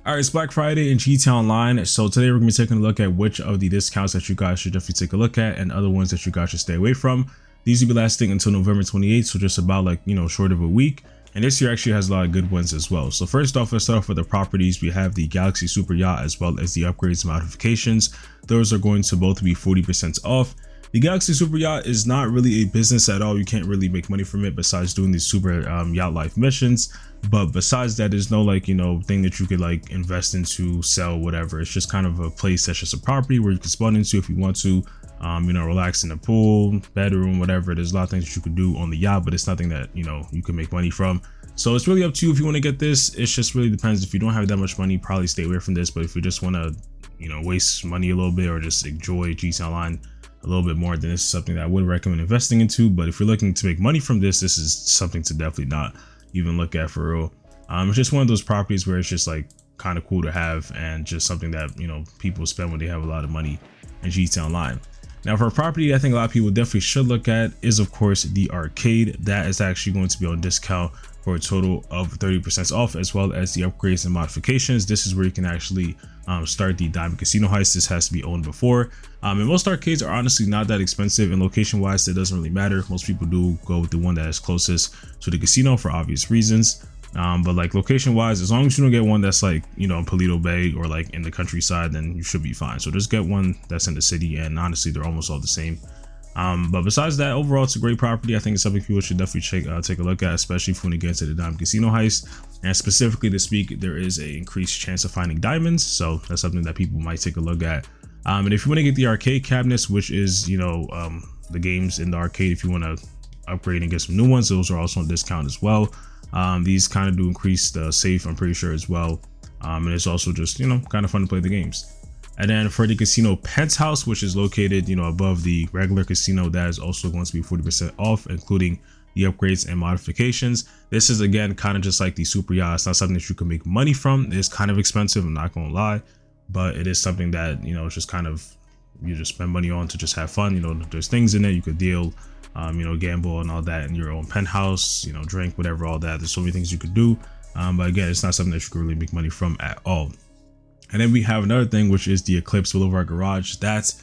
All right, it's Black Friday in GTA Online. So today we're going to be taking a look at which of the discounts that you guys should definitely take a look at and other ones that you guys should stay away from. These will be lasting until November 28th, so just about short of a week. And this year actually has a lot of good ones as well. So first off, let's start off with the properties. We have the Galaxy Super Yacht as well as the upgrades and modifications. Those are going to both be 40% off. The Galaxy Super Yacht is not really a business at all. You can't really make money from it besides doing these super yacht life missions. But besides that, there's no thing that you could invest into, sell, whatever. It's just kind of a place that's just a property where you can spawn into if you want to, relax in the pool, bedroom, whatever. There's a lot of things that you could do on the yacht, but it's nothing that, you can make money from. So it's really up to you if you want to get this. It just really depends. If you don't have that much money, probably stay away from this. But if you just want to, waste money a little bit or just enjoy GTA Online a little bit more, then this is something that I would recommend investing into. But if you're looking to make money from this is something to definitely not even look at for real. It's just one of those properties where it's just kind of cool to have and just something that people spend when they have a lot of money in GTA Online. Now for a property I think a lot of people definitely should look at is of course the arcade. That is actually going to be on discount for a total of 30% off, as well as the upgrades and modifications. This is where you can actually start the Diamond Casino Heist. This has to be owned before. And most arcades are honestly not that expensive, and location wise it doesn't really matter. Most people do go with the one that is closest to the casino for obvious reasons. But location wise, as long as you don't get one that's in Paleto Bay or in the countryside, then you should be fine. So just get one that's in the city, and honestly they're almost all the same. But besides that, overall it's a great property. I think it's something people should definitely take a look at, especially if you want to get into the Diamond Casino Heist. And specifically this week there is an increased chance of finding diamonds, so that's something that people might take a look at. And if you want to get the arcade cabinets, which is the games in the arcade, if you want to upgrade and get some new ones, those are also on discount as well. These kind of do increase the safe, I'm pretty sure, as well. And it's also just kind of fun to play the games. And then for the casino penthouse, which is located above the regular casino, that is also going to be 40% off, including the upgrades and modifications. This is again kind of just like the super yacht. It's not something that you can make money from. It's kind of expensive, I'm not gonna lie, but it is something that it's just kind of, you just spend money on to just have fun. There's things in it you could deal, gamble and all that in your own penthouse, drink, whatever, all that. There's so many things you could do, but again, it's not something that you can really make money from at all. And then we have another thing, which is the Eclipse Boulevard Garage. That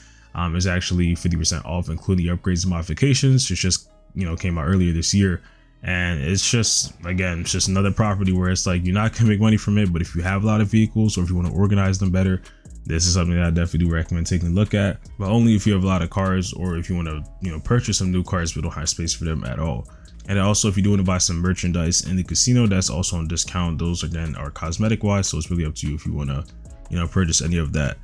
is actually 50% off, including the upgrades and modifications. It just came out earlier this year, and it's just, again, it's just another property where it's you're not gonna make money from it, but if you have a lot of vehicles or if you want to organize them better, this is something that I definitely do recommend taking a look at, but only if you have a lot of cars or if you want to purchase some new cars but don't have space for them at all. And also if you do want to buy some merchandise in the casino, that's also on discount. Those again are cosmetic wise, so it's really up to you if you want to purchase any of that.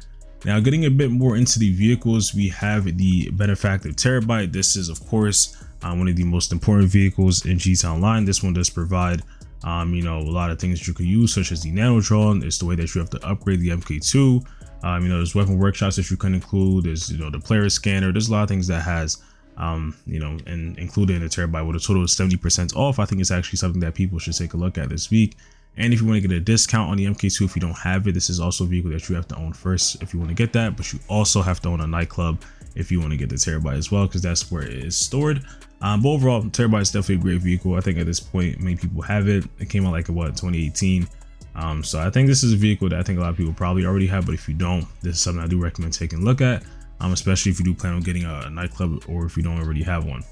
Now getting a bit more into the vehicles, we have the Benefactor Terabyte. This is of course one of the most important vehicles in GTA Online. This one does provide a lot of things that you can use, such as the Nano Drone. It's the way that you have to upgrade the MK2. There's weapon workshops that you can include. There's the player scanner. There's a lot of things that has and included in the Terabyte with a total of 70% off. I think it's actually something that people should take a look at this week. And if you want to get a discount on the MK2 if you don't have it, this is also a vehicle that you have to own first if you want to get that, but you also have to own a nightclub if you want to get the Terabyte as well, because that's where it is stored. But overall, Terabyte is definitely a great vehicle. I think at this point many people have it. It came out 2018. So I think this is a vehicle that I think a lot of people probably already have, but if you don't, this is something I do recommend taking a look at, especially if you do plan on getting a nightclub or if you don't already have one.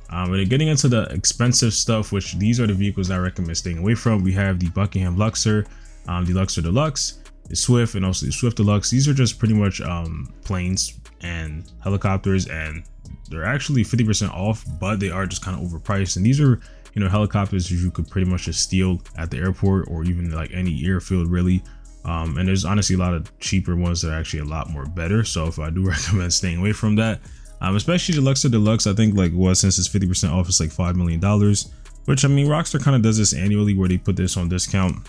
But getting into the expensive stuff, which these are the vehicles I recommend staying away from. We have the Buckingham Luxor, the Luxor Deluxe, the Swift, and also the Swift Deluxe. These are just pretty much planes and helicopters, and they're actually 50% off, but they are just kind of overpriced. And these are helicopters that you could pretty much just steal at the airport or even any airfield really. And there's honestly a lot of cheaper ones that are actually a lot more better. So if I do recommend staying away from that. Especially the Luxor Deluxe, I think since it's 50% off, it's $5 million, which I mean Rockstar kind of does this annually where they put this on discount.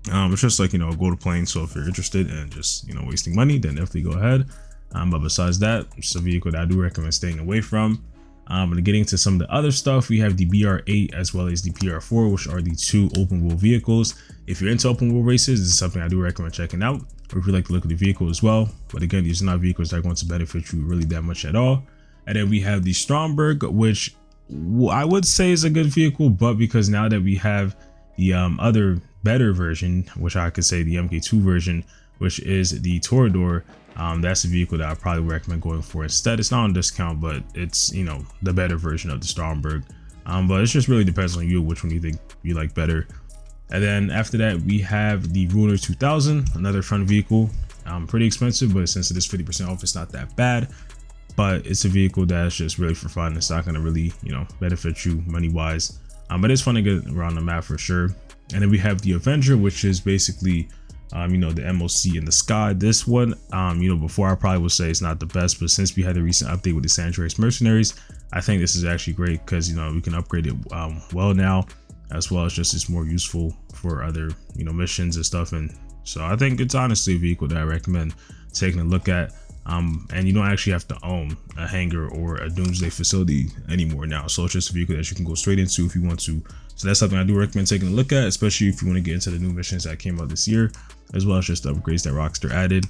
It's just a gold plane. So if you're interested in just wasting money, then definitely go ahead. But besides that, it's a vehicle that I do recommend staying away from. And getting to some of the other stuff, we have the BR8 as well as the PR4, which are the two open wheel vehicles. If you're into open wheel races, this is something I do recommend checking out, or if you like to look at the vehicle as well. But again, these are not vehicles that are going to benefit you really that much at all. And then we have the Stromberg, which I would say is a good vehicle, but because now that we have the other better version, which I could say the MK2 version, which is the Toreador. That's the vehicle that I probably recommend going for instead. It's not on discount, but it's, you know, the better version of the Stromberg. But it just really depends on you, which one you think you like better. And then after that, we have the Ruiner 2000, another fun vehicle. Pretty expensive, but since it is 50% off, it's not that bad. But it's a vehicle that's just really for fun. It's not going to really, you know, benefit you money wise. But it's fun to get around the map for sure. And then we have the Avenger, which is basically, you know, the MOC in the sky. This one, you know, before I probably would say it's not the best, but since we had the recent update with the San Andreas Mercenaries, I think this is actually great because, you know, we can upgrade it well now, as well as just it's more useful for other, you know, missions and stuff. And so I think it's honestly a vehicle that I recommend taking a look at. And you don't actually have to own a hangar or a doomsday facility anymore now. So it's just a vehicle that you can go straight into if you want to. So that's something I do recommend taking a look at, especially if you want to get into the new missions that came out this year, as well as just the upgrades that Rockstar added.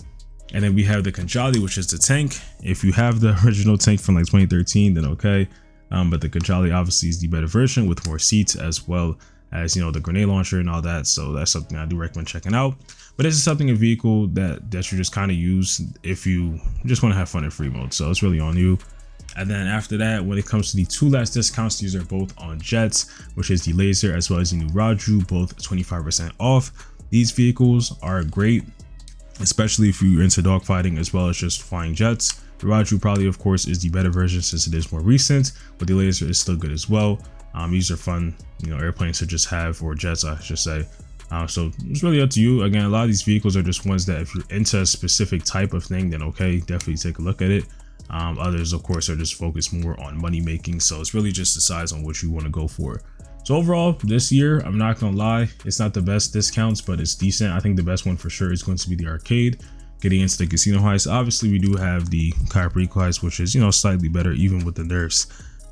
And then we have the Khanjali, which is the tank. If you have the original tank from like 2013, then okay. But the Khanjali obviously is the better version with more seats, as well as, you know, the grenade launcher and all that. So that's something I do recommend checking out. But this is something, a vehicle that you just kind of use if you just want to have fun in free mode. So it's really on you. And then after that, when it comes to the two last discounts, these are both on jets, which is the Laser as well as the new Raju, both 25% off. These vehicles are great, especially if you're into dogfighting as well as just flying jets. The Raju probably, of course, is the better version since it is more recent, but the Laser is still good as well. These are fun, you know, airplanes to just have, or jets, I should say. So it's really up to you. Again, a lot of these vehicles are just ones that if you're into a specific type of thing, then okay, definitely take a look at it. Others, of course, are just focused more on money making. So it's really just decides on what you want to go for. So overall, this year, I'm not gonna lie, it's not the best discounts, but it's decent. I think the best one for sure is going to be the arcade. Getting into the casino heist, obviously we do have the Kyber Eco heist, which is, you know, slightly better even with the nerfs.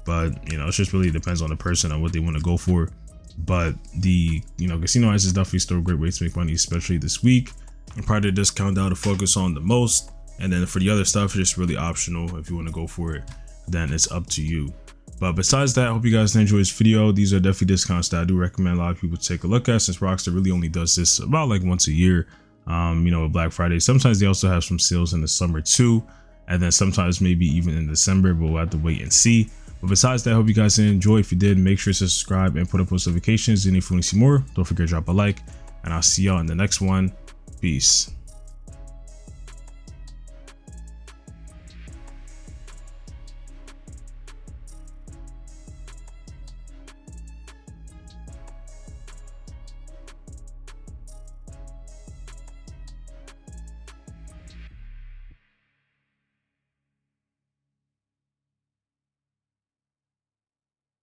But, you know, it just really depends on the person on what they want to go for. But the, you know, casino heist is definitely still a great way to make money, especially this week. And probably the discount that to focus on the most. And then for the other stuff, it's just really optional. If you want to go for it, then it's up to you. But besides that, I hope you guys enjoyed this video. These are definitely discounts that I do recommend a lot of people to take a look at, since Rockstar really only does this about like once a year. You know, with Black Friday. Sometimes they also have some sales in the summer too, and then sometimes maybe even in December, but we'll have to wait and see. But besides that, I hope you guys enjoy. If you did, make sure to subscribe and put up post notifications. And if you want to see more, don't forget to drop a like, and I'll see y'all in the next one. Peace.